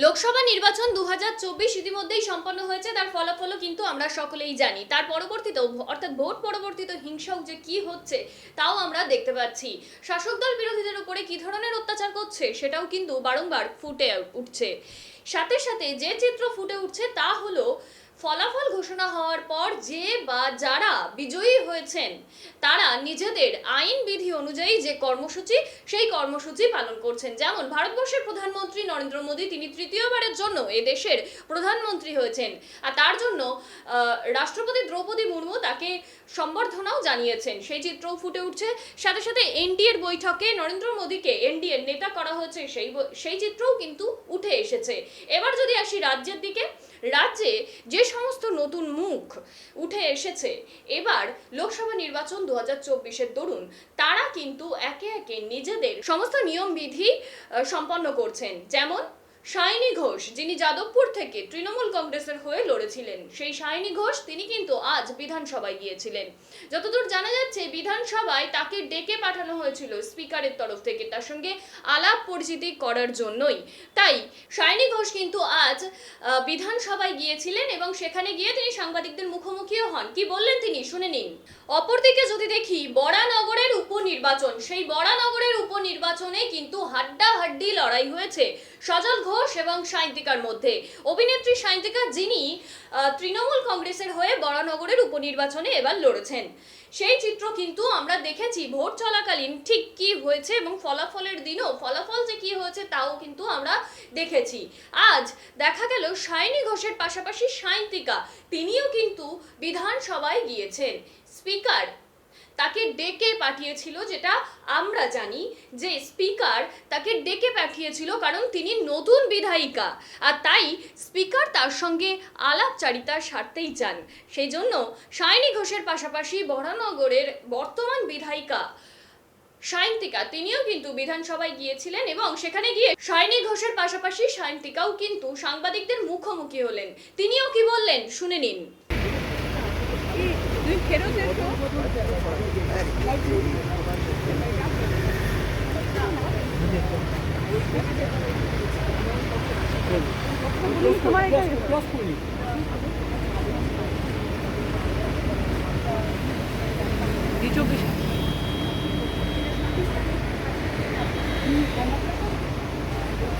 লোকসভা নির্বাচন 2024 ইতিমধ্যেই সম্পন্ন হয়েছে। তার ফলাফলও কিন্তু আমরা সকলেই জানি। তার পরবর্তীতেও অর্থাৎ ভোট পরবর্তীতে হিংসাও যে কি হচ্ছে তাও আমরা দেখতে পাচ্ছি। শাসক দল বিরোধীদের উপরে কি ধরনের অত্যাচার করছে সেটাও কিন্তু বারংবার ফুটে উঠছে। সাথে সাথে যে চিত্র ফুটে উঠছে তা হলো ফলাফল ঘোষণা হওয়ার পর যে বা যারা বিজয়ী হয়েছেন তারা নিজেদের আইন বিধি অনুযায়ী যে কর্মসূচি সেই কর্মসূচি পালন করছেন। যেমন ভারতবর্ষের প্রধানমন্ত্রী নরেন্দ্র মোদী, তিনি তৃতীয়বারের জন্য এদেশের প্রধানমন্ত্রী হয়েছেন, আর তার জন্য রাষ্ট্রপতি দ্রৌপদী মুর্মু তাকে সম্বর্ধনাও জানিয়েছেন। সেই চিত্রও ফুটে উঠছে। সাথে সাথে এনডিএর বৈঠকে নরেন্দ্র মোদীকে এনডিএর নেতা করা হয়েছে, সেই চিত্রও কিন্তু উঠে এসেছে। এবার যদি আসি রাজ্যের দিকে, রাজ্যে যে সমস্ত নতুন মুখ উঠে এসেছে এবার লোকসভা নির্বাচন 2024-এর দরুন, তারা কিন্তু একে একে নিজেদের সমস্ত নিয়মবিধি সম্পন্ন করছেন। যেমন সায়নী ঘোষ, যিনি যাদবপুর থেকে তৃণমূল কংগ্রেসের হয়ে লড়েছিলেন, সেই সায়নী ঘোষ তিনি কিন্তু আজ বিধানসভায় গিয়েছিলেন। যতদূর জানা যাচ্ছে বিধানসভায় তাকে ডেকে পাঠানো হয়েছিল স্পিকারের তরফ থেকে, তার সঙ্গে আলাপ পরিচিতি করার জন্যই। তাই সায়নী ঘোষ কিন্তু আজ বিধানসভায় গিয়েছিলেন এবং সেখানে গিয়ে তিনি সাংবাদিকদের মুখোমুখিও হন। কি বললেন তিনি, শুনে নিন। অপরদিকে যদি দেখি বরানগরের উপনির্বাচন, সেই বরানগরের উপনির্বাচনে কিন্তু হাড্ডাহাড্ডি লড়াই হয়েছে সজল ঘোষ এবং সায়ন্তিকার মধ্যে। অভিনেত্রী সায়ন্তিকা, যিনি তৃণমূল কংগ্রেসের হয়ে বরানগরের উপনির্বাচনে এবার লড়েছেন, সেই চিত্র কিন্তু আমরা দেখেছি ভোট চলাকালীন ঠিক কি হয়েছে এবং ফলাফলের দিনও ফলাফল যে কি হয়েছে তাও কিন্তু আমরা দেখেছি। আজ দেখা গেল সায়নী ঘোষের পাশাপাশি সায়ন্তিকা তিনিও কিন্তু বিধানসভায় গিয়েছেন। স্পিকার তাকে ডেকে পাঠিয়েছিল, যেটা আমরা জানি যে স্পিকার তাকে ডেকে পাঠিয়েছিল কারণ তিনি নতুন বিধায়িকা, আর তাই স্পিকার তার সঙ্গে আলাপচারিতা সারতেই চান। সেই জন্য সায়নী ঘোষের পাশাপাশি বরানগরের বর্তমান বিধায়িকা সায়ন্তিকা তিনিও কিন্তু বিধানসভায় গিয়েছিলেন এবং সেখানে গিয়ে সায়নী ঘোষের পাশাপাশি সায়ন্তিকাও কিন্তু সাংবাদিকদের মুখোমুখি হলেন। তিনিও কি বললেন শুনে নিন।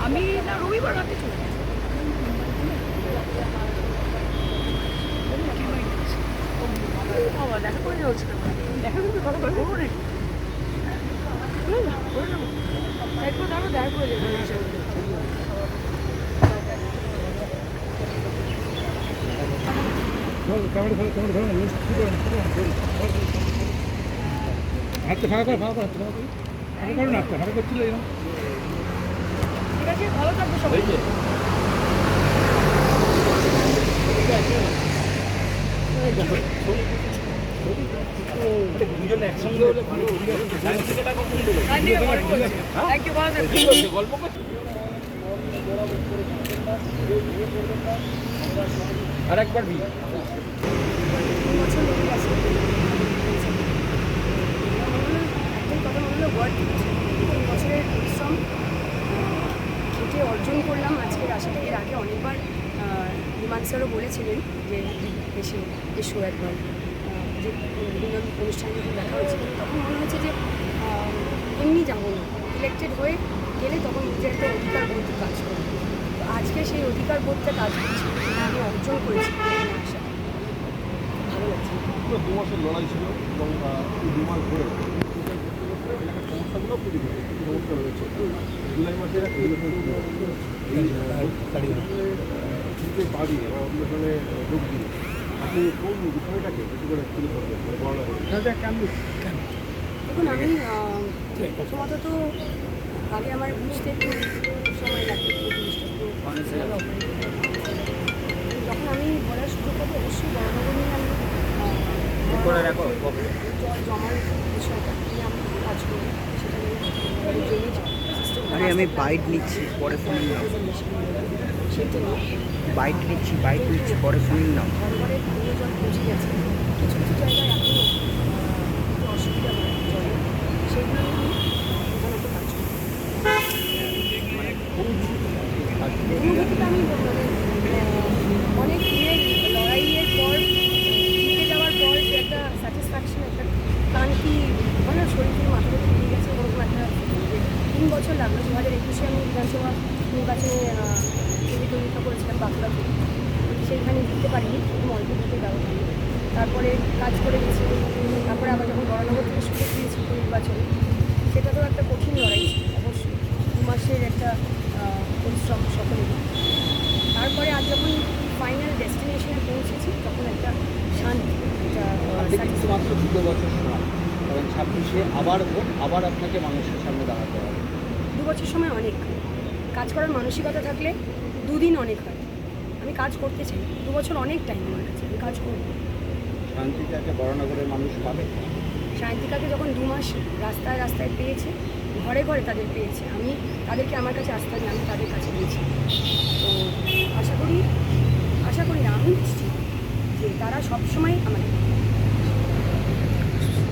আমি না রবিবার রাতে চলে বাবা দেখা করে যাচ্ছে, দেখা করতে কথা বলবো না, একবার দাঁড়ো দেখা করে যাবে। হাতে ফাঁকা করে না, হাতে করছিল এরকম। ঠিক আছে, ভালো থাকবে সবাই। দুজন একসঙ্গে হলে ভালো। গল্প করছি আর একবার বি বছরের পরিশ্রম খেটে অর্জন করলাম আজকের আশাটা। এর আগে অনেকবার হিমান স্যারও বলেছিলেন যে দেশে এসো একবার, যে বিভিন্ন অনুষ্ঠানে যখন দেখা হয়েছিল তখন মনে হচ্ছে যে এমনি যাবো না, ইলেক্টেড হয়ে গেলে তখন নিজের একটা অধিকার বোধ কাজ করবে। তো আজকে সেই অধিকার বোধটা কাজ করছে, আমি অর্জন করেছি আশা, ভালো লাগছে। 2 মাসের লড়াই ছিল এবং 2 মাস ধরে এলাকার সমস্যাগুলো সমস্যা রয়েছে। জুলাই মাসে বাড়ি বা অন্যখানে যোগ দিয়ে আপনি কোন বিষয়টাকে বেশি করে তুলে ধরবেন, মানে বর্ণনা করবেন? দেখুন, আমি প্রথমত তো আগে আমার বুঝতে একটু সময় লাগবে, যখন আমি বলার সুযোগ পাবো অবশ্যই বর্ণনা নিয়ে আমি জল জমার বিষয়টা নিয়ে আমি কাজ করি, সেটা নিয়ে আমি বাইট নিচ্ছি পরে ফোন নাও, সেটা নিয়ে বাইট নিচ্ছি পরে ফোন নাও। ঘরে পানীয় জল পৌঁছে গেছে, কিছু কিছু জায়গায় এখনও একটু অসুবিধা হয় জলে, সেগুলো নিয়ে আমি প্রধানত কাজ করি। অনুভূতিটা আমি মানে অনেক দিনের লড়াইয়ের পর জিতে যাওয়ার পর যে একটা স্যাটিসফ্যাকশন, একটা ক্লান্তি, মানে শরীর থেকে মাথা থেকে বেরিয়ে গেছে, ওরকম একটা 3 বছর লাগলো। 2021-এ আমি বিধানসভা নির্বাচনে প্রতিদ্বন্দ্বিতা করেছিলাম বাঁকুড়া থেকে, সেইখানে জিততে পারিনি, খুব অল্প ভোটে ব্যবধান। তারপরে কাজ করে গেছি, তারপরে আবার যখন বরানগর থেকে সুযোগ পেয়েছি নির্বাচনে, সেটাতেও একটা কঠিন লড়াই ছিল অবশ্যই, 2 মাসের একটা পরিশ্রম সকলে। তারপরে আজ যখন ফাইনাল ডেস্টিনেশনে পৌঁছেছি তখন একটা শান্তি, একটা আপনি কিন্তু মাত্র 2 বছর সময়, কারণ 26-এ আবার ভোট, আবার আপনাকে মানুষের সামনে দাঁড়াতে হবে। 2 বছর সময় অনেক। কাজ করার মানসিকতা থাকলে 2 দিন অনেক হয়। আমি কাজ করতে চাই, 2 বছর অনেক টাইম আমার কাছে, আমি কাজ করব। শান্তিটাকে বরানগরের মানুষ পাবে। সায়ন্তিকাকে যখন 2 মাস রাস্তায় রাস্তায় পেয়েছে, ঘরে ঘরে তাদের পেয়েছে, আমি তাদেরকে আমার কাছে আসতে হবে, আমি তাদের কাছে দিয়েছি। তো আশা করি না, আমি নিশ্চিত যে তারা সবসময় আমাদের